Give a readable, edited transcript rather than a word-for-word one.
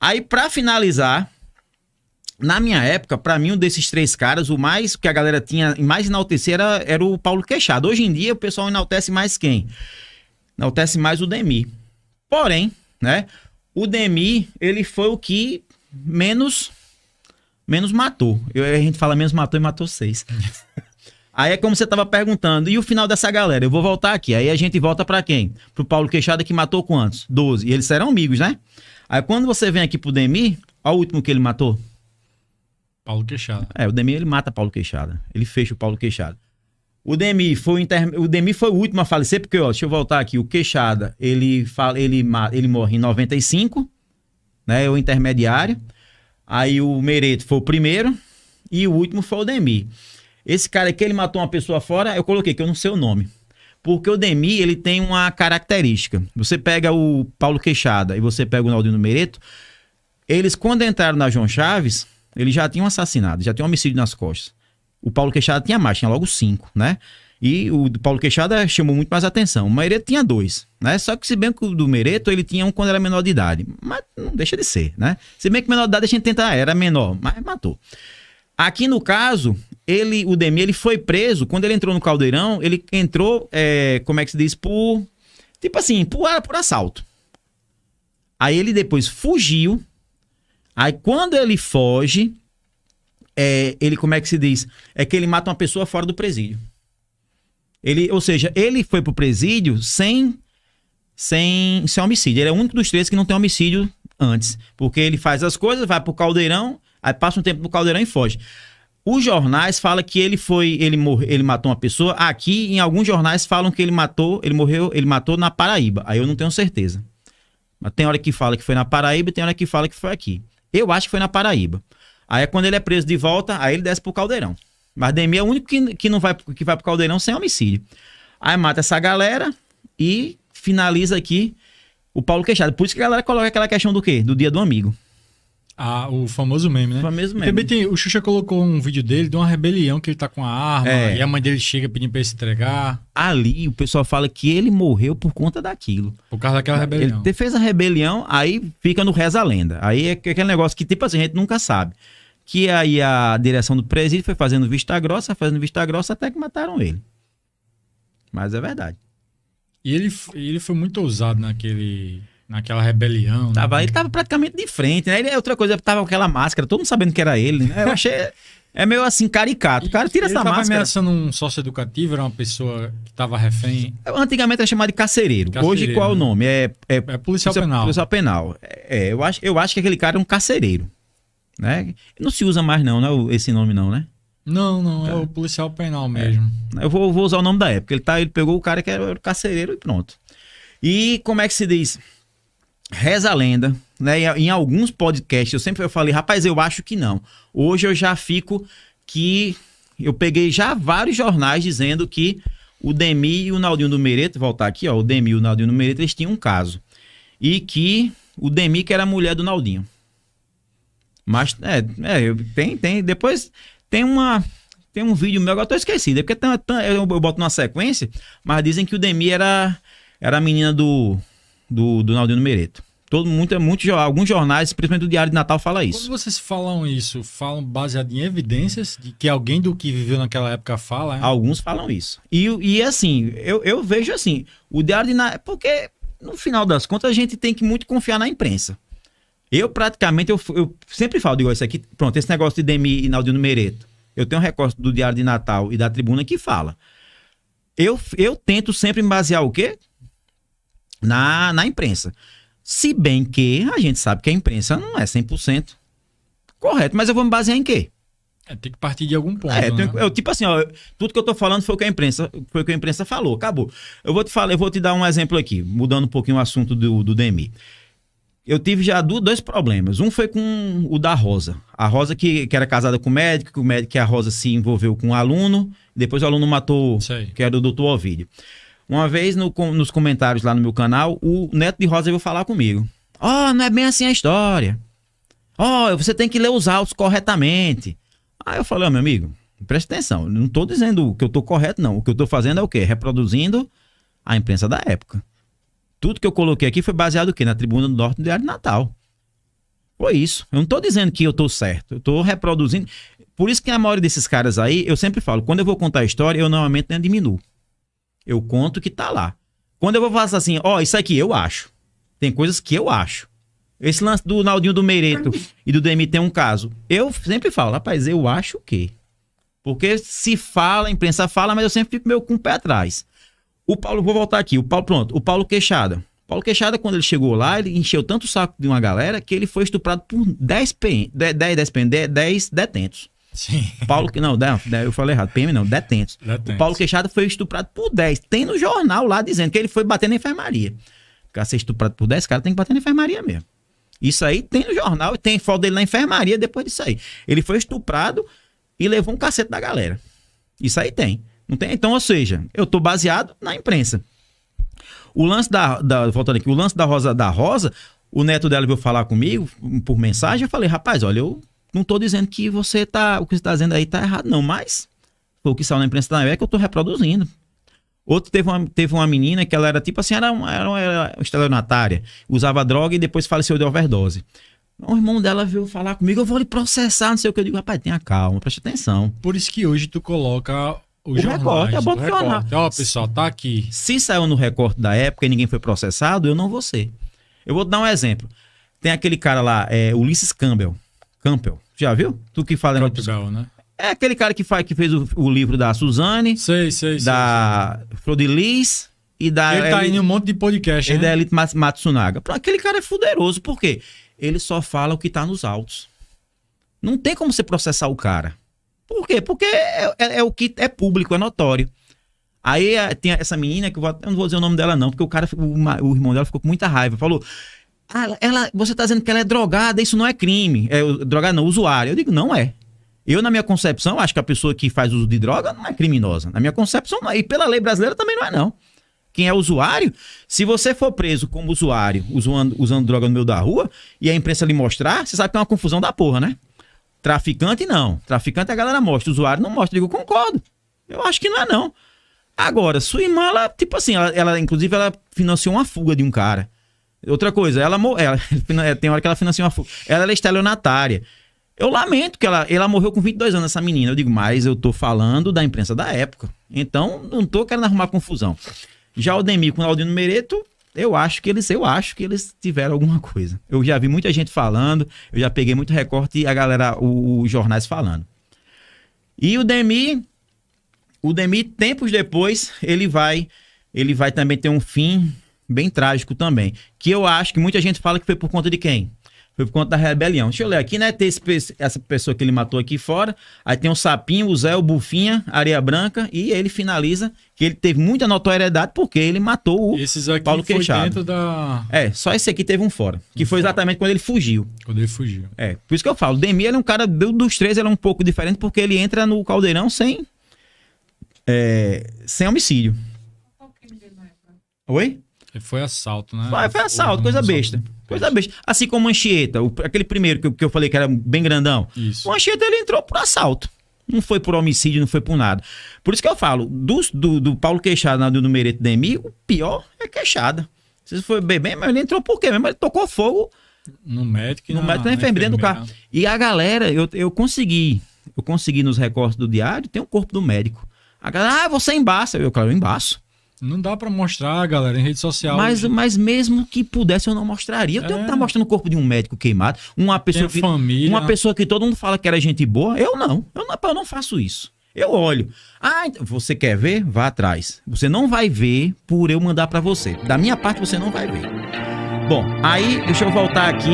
Aí, pra finalizar, na minha época, pra mim, um desses 3 caras, o mais que a galera tinha mais enaltecer era o Paulo Queixada. Hoje em dia, o pessoal enaltece mais quem? Enaltece mais o Demi. Porém, né, o Demi, ele foi o que menos matou. A gente fala menos matou e matou 6. Aí é como você tava perguntando, e o final dessa galera? Eu vou voltar aqui. Aí a gente volta pra quem? Pro Paulo Queixada, que matou quantos? 12. E eles eram amigos, né? Aí quando você vem aqui pro Demi, olha o último que ele matou. Paulo Queixada. O Demi, ele mata Paulo Queixada. Ele fecha o Paulo Queixada. O Demi foi o último a falecer, porque, ó, deixa eu voltar aqui. O Queixada, ele morre em 95, né? É o intermediário. Aí o Mereto foi o primeiro e o último foi o Demi. Esse cara aqui, ele matou uma pessoa fora, eu coloquei que eu não sei o nome. Porque o Demi, ele tem uma característica. Você pega o Paulo Queixada e você pega o Naldinho Mereto, eles, quando entraram na João Chaves, eles já tinham assassinado, já tinham homicídio nas costas. O Paulo Queixada tinha mais, tinha logo 5, né? E o do Paulo Queixada chamou muito mais atenção. O Mereto tinha 2, né? Só que se bem que o do Mereto, ele tinha um quando era menor de idade. Mas não deixa de ser, né? Se bem que menor de idade a gente tenta, era menor, mas matou. Aqui no caso, o Demi, ele foi preso, quando ele entrou no Caldeirão, ele entrou, como é que se diz, por assalto. Aí ele depois fugiu. Aí quando ele foge, ele, como é que se diz? É que ele mata uma pessoa fora do presídio. Ou seja, ele foi pro presídio sem homicídio. Ele é o único dos 3 que não tem homicídio antes. Porque ele faz as coisas, vai pro Caldeirão, aí passa um tempo no Caldeirão e foge. Os jornais falam que ele matou uma pessoa. Aqui, em alguns jornais, falam que ele matou na Paraíba. Aí eu não tenho certeza. Mas tem hora que fala que foi na Paraíba e tem hora que fala que foi aqui. Eu acho que foi na Paraíba. Aí quando ele é preso de volta, aí ele desce pro Caldeirão. Mas Demi é o único que vai pro Caldeirão sem homicídio. Aí mata essa galera e finaliza aqui o Paulo Queixada. Por isso que a galera coloca aquela questão do quê? Do dia do amigo. Ah, o famoso meme, né? O famoso meme. Também tem, o Xuxa colocou um vídeo dele de uma rebelião que ele tá com a arma e a mãe dele chega pedindo pra ele se entregar. Ali o pessoal fala que ele morreu por conta daquilo. Por causa daquela rebelião. Ele fez a rebelião, aí fica no reza a lenda. Aí é aquele negócio que, tipo assim, a gente nunca sabe. Que aí a direção do presídio foi fazendo vista grossa até que mataram ele. Mas é verdade. E ele foi muito ousado naquela rebelião. Ele tava praticamente de frente, né? Outra coisa, tava com aquela máscara, todo mundo sabendo que era ele, né? Eu achei... É meio assim, caricato. O cara tira essa máscara. Ele tava ameaçando um sócio educativo, era uma pessoa que tava refém. Antigamente era chamado de carcereiro. Hoje qual é o nome? É policial penal. Policial penal. Eu acho que aquele cara é um carcereiro. Né? Não se usa mais não, né? Esse nome não, né? Não, é o policial penal mesmo. Eu vou usar o nome da época. Ele pegou o cara que era o carcereiro e pronto. E como é que se diz? Reza a lenda, né? Em alguns podcasts eu falei, rapaz, eu acho que não. Hoje eu já fico que eu peguei já vários jornais dizendo que o Demi e o Naldinho do Mereto, voltar aqui, ó, o Demi e o Naldinho do Mereto, eles tinham um caso. E que o Demi que era a mulher do Naldinho. Mas, tem. Depois tem um vídeo meu, agora eu tô esquecido. É porque eu boto numa sequência, mas dizem que o Demi era a menina do Naldinho Mereto. Alguns jornais, principalmente o Diário de Natal, fala isso. Quando vocês falam isso, falam baseado em evidências de que alguém do que viveu naquela época fala? Hein? Alguns falam isso. E assim, eu vejo assim, o Diário de Natal... Porque, no final das contas, a gente tem que muito confiar na imprensa. Eu sempre falo, digo, isso aqui, pronto, esse negócio de Demi e Naldinho Mereto. Eu tenho um recorte do Diário de Natal e da Tribuna que fala. Eu tento sempre me basear o quê? Na imprensa. Se bem que a gente sabe que a imprensa não é 100% correto, mas eu vou me basear em quê? Tem que partir de algum ponto, né? Tipo assim, ó, tudo que eu tô falando foi o que a imprensa falou, acabou. Eu vou te dar um exemplo aqui, mudando um pouquinho o assunto do Demi. Eu tive já 2 problemas. Um foi com o da Rosa. A Rosa que era casada com o médico, que a Rosa se envolveu com um aluno, depois o aluno matou, que era o doutor Ovídio. Uma vez nos comentários lá no meu canal, o neto de Rosa veio falar comigo. Não é bem assim a história. Você tem que ler os autos corretamente. Aí eu falei, meu amigo, presta atenção, eu não estou dizendo que eu estou correto, não. O que eu estou fazendo é o quê? Reproduzindo a imprensa da época. Tudo que eu coloquei aqui foi baseado o quê? Na Tribuna do Norte do Diário de Natal. Foi isso. Eu não tô dizendo que eu tô certo. Eu tô reproduzindo. Por isso que a maioria desses caras aí, eu sempre falo, quando eu vou contar a história, eu normalmente nem diminuo. Eu conto o que tá lá. Quando eu vou falar assim, isso aqui eu acho. Tem coisas que eu acho. Esse lance do Naldinho do Meireto e do DMI tem um caso. Eu sempre falo, rapaz, eu acho o quê? Porque se fala, a imprensa fala, mas eu sempre fico meio com o pé atrás. O Paulo, vou voltar aqui, o Paulo Queixada. O Paulo Queixada, quando ele chegou lá, ele encheu tanto o saco de uma galera que ele foi estuprado por 10 detentos. Sim. Paulo, não, eu falei errado, PM não, detentos. O Paulo Queixada foi estuprado por 10. Tem no jornal lá dizendo que ele foi bater na enfermaria. Pra ser estuprado por 10 caras, tem que bater na enfermaria mesmo. Isso aí tem no jornal e tem foto dele na enfermaria depois disso aí. Ele foi estuprado e levou um cacete da galera. Isso aí tem. Não tem? Então, ou seja, eu tô baseado na imprensa. O lance voltando aqui, o lance da Rosa, o neto dela veio falar comigo por mensagem, eu falei, rapaz, olha, eu não tô dizendo que o que você tá dizendo aí tá errado não, mas foi o que saiu na imprensa da que eu tô reproduzindo. Outro teve uma menina que ela era tipo assim, era uma estelionatária, usava droga e depois faleceu de overdose. O irmão dela veio falar comigo, eu vou lhe processar, não sei o que. Eu digo, rapaz, tenha calma, preste atenção. Por isso que hoje tu coloca o recorte, é bom do jornal. Ó, pessoal, tá aqui. Se saiu no recorte da época e ninguém foi processado, eu não vou ser. Eu vou dar um exemplo. Tem aquele cara lá, Ulisses Campbell. Já viu? Tu que fala... Campbell, né? É aquele cara que fez o livro da Suzane, da Flodilis e da... Ele tá aí em um monte de podcast, né? E da Elite Matsunaga. Aquele cara é fuderoso, por quê? Ele só fala o que tá nos autos. Não tem como você processar o cara. Por quê? Porque é o que é público, é notório. Aí tem essa menina, que eu não vou dizer o nome dela não, porque o irmão dela ficou com muita raiva. Falou, você tá dizendo que ela é drogada, isso não é crime. Drogada não, usuário. Eu digo, não é. Eu, na minha concepção, acho que a pessoa que faz uso de droga não é criminosa. Na minha concepção, não é. E pela lei brasileira também não é, não. Quem é usuário, se você for preso como usuário, usando droga no meio da rua, e a imprensa lhe mostrar, você sabe que é uma confusão da porra, né? Traficante, não. Traficante a galera mostra, usuário não mostra. Eu digo, concordo. Eu acho que não é, não. Agora, sua irmã, ela, tipo assim, inclusive, ela financiou uma fuga de um cara. Outra coisa, tem hora que ela financiou uma fuga. Ela é estelionatária. Eu lamento que ela morreu com 22 anos, essa menina. Eu digo, mas eu tô falando da imprensa da época. Então, não tô querendo arrumar confusão. Já o Demir com o Naldinho Meireto, eu acho que eles tiveram alguma coisa. Eu já vi muita gente falando, eu já peguei muito recorte e a galera, os jornais falando. E o Demir, tempos depois, ele vai também ter um fim bem trágico também. Que eu acho que muita gente fala que foi por conta de quem? Foi por conta da rebelião. Deixa eu ler aqui, né? Tem essa pessoa que ele matou aqui fora. Aí tem o Sapinho, o Zé, o Bufinha, Areia Branca. E ele finaliza que ele teve muita notoriedade porque ele matou o Paulo Queixada. Dentro da... Só esse aqui teve um fora. Que foi exatamente quando ele fugiu. Por isso que eu falo. O Demir, ele é um cara, dos três, ele é um pouco diferente porque ele entra no caldeirão sem homicídio. Qual o crime dele na época? Oi? Foi assalto, né? Foi assalto, coisa besta. Coisa besta. Assim como o Anchieta, aquele primeiro que eu falei que era bem grandão. Isso. O Anchieta, ele entrou por assalto. Não foi por homicídio, não foi por nada. Por isso que eu falo, do Paulo Queixada, do Meireto Demir, o pior é Queixada. Se foi bem, mas ele entrou por quê? Mesmo ele tocou fogo no médico e na enfermeira dentro do carro. E a galera, eu consegui nos recortes do diário, tem um corpo do médico. A galera, você embaça. Eu embaço. Não dá pra mostrar, galera, em rede social. Mas mesmo que pudesse, eu não mostraria. Eu tenho que estar mostrando o corpo de um médico queimado. Uma pessoa que todo mundo fala que era gente boa. Eu não faço isso. Eu olho. Você quer ver? Vá atrás. Você não vai ver por eu mandar pra você. Da minha parte, você não vai ver. Bom, aí, deixa eu voltar aqui